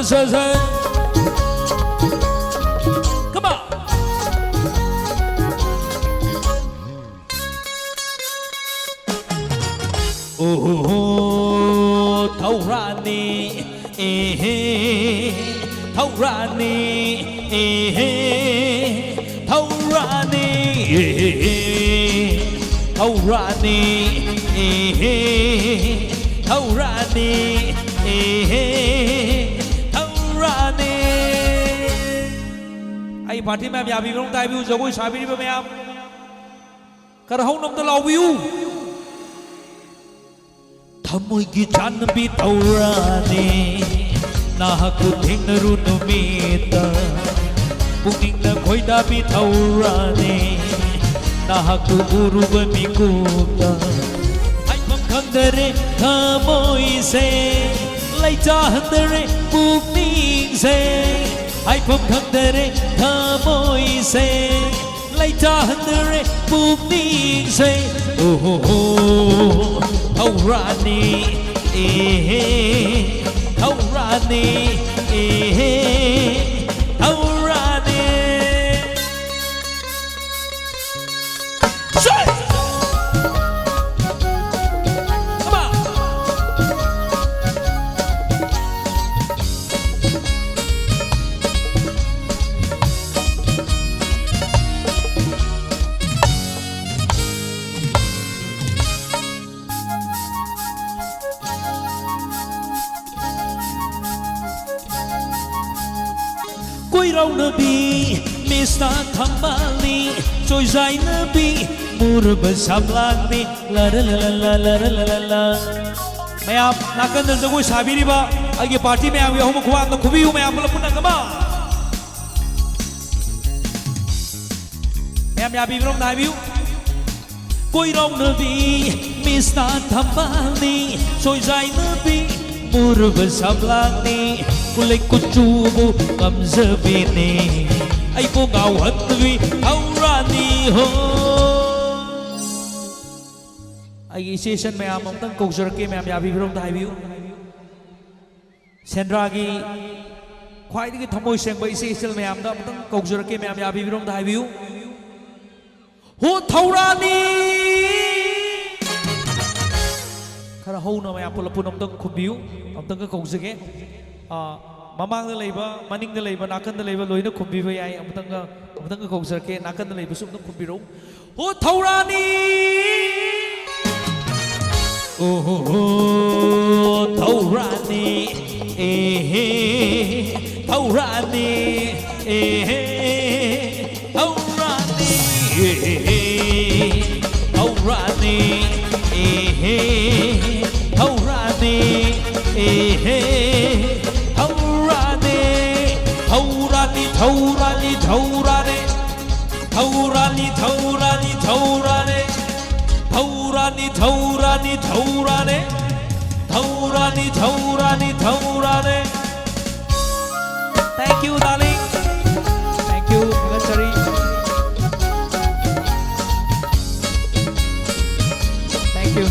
say. Come on. Oh, Taurani, Taurani, Taurani, Taurani, Taurani, Taurani. Ai party में आप भी लोग ताई भी जो कोई शादी में आप कर रहा हूँ नम्बर लाऊं Tamoy Janbi Taurani Nahaku Tingnaru Numita Puking na Koida Bi Taurani Nahaku Uruba Mikuta Ay Pamkandere Tamoy Se Laita Handere Puking Se Ay Pamkandere Tamoy Se Laita Handere Puking Se Oh oh oh Taurani, Taurani, Taurani. Say, come on. Quay rau nabi Mista thambali Trôi dài nabi Mur bersam lagi La la la la la la la la मैं आप नाकंदन से कोई शादी बा आगे party में आगे हम खुआ तो खुबी हूँ मैं आप लोग पुन्ना कमा मैं आप भी रोम नाई भी हूँ कोई रोम नबी मिस्ता थम्बाली trôi dài nabi Mur bersam lagi Kulay kutubu kamzabini Ay po ngawat vi Taurani ho Ay session में आप तंग कोचर के में आप याबी बिरों दाई भी सेंड्रा की ख्वाइदी की थमोई सेंग बाई session में आप तंग कोचर के में आप याबी बिरों दाई भी हो Taurani खरा हो ना मैं आप लोग पुनः तंग खुबियो अब तंग कोचर के Mamang na leba, maning na leba, nakan na leba, loy na kumbi ba yai, amutang kogsar ke, nakan na leba, sum na kumbi rong. Oh Taurani, oh Taurani, Taurani, Taurani, Taurani, Taurani, Taurani, Taurani, Taurani, Taurani, Taurani, Taurani, Taurani, Taurani, Taurani, Taurani, Taurani. Thank you, darling. Thank you, Gachari. Thank you.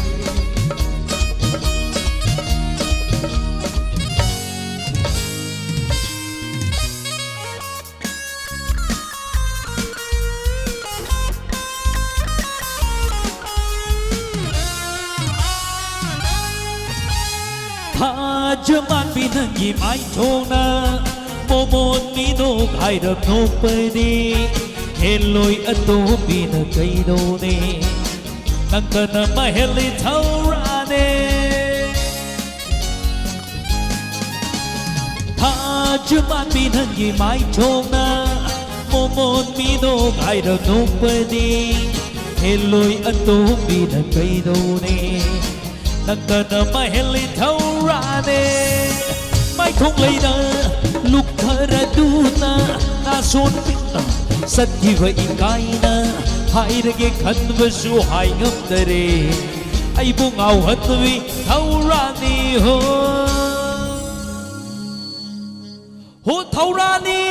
Hajaman binangi mai thona momon mino gai rap no padi heloi ato bina kai do ne nangkana maheli thaurane Hajaman binangi mai thona momon mino gai rap no padi heloi ato bina kai do ne nangkana maheli thaurane mai thong lei na luk thara du na na son pinna sati va ikai na hai rage khan va su hai ngam dare ai bu ngau hat vi thaurani ho Taurani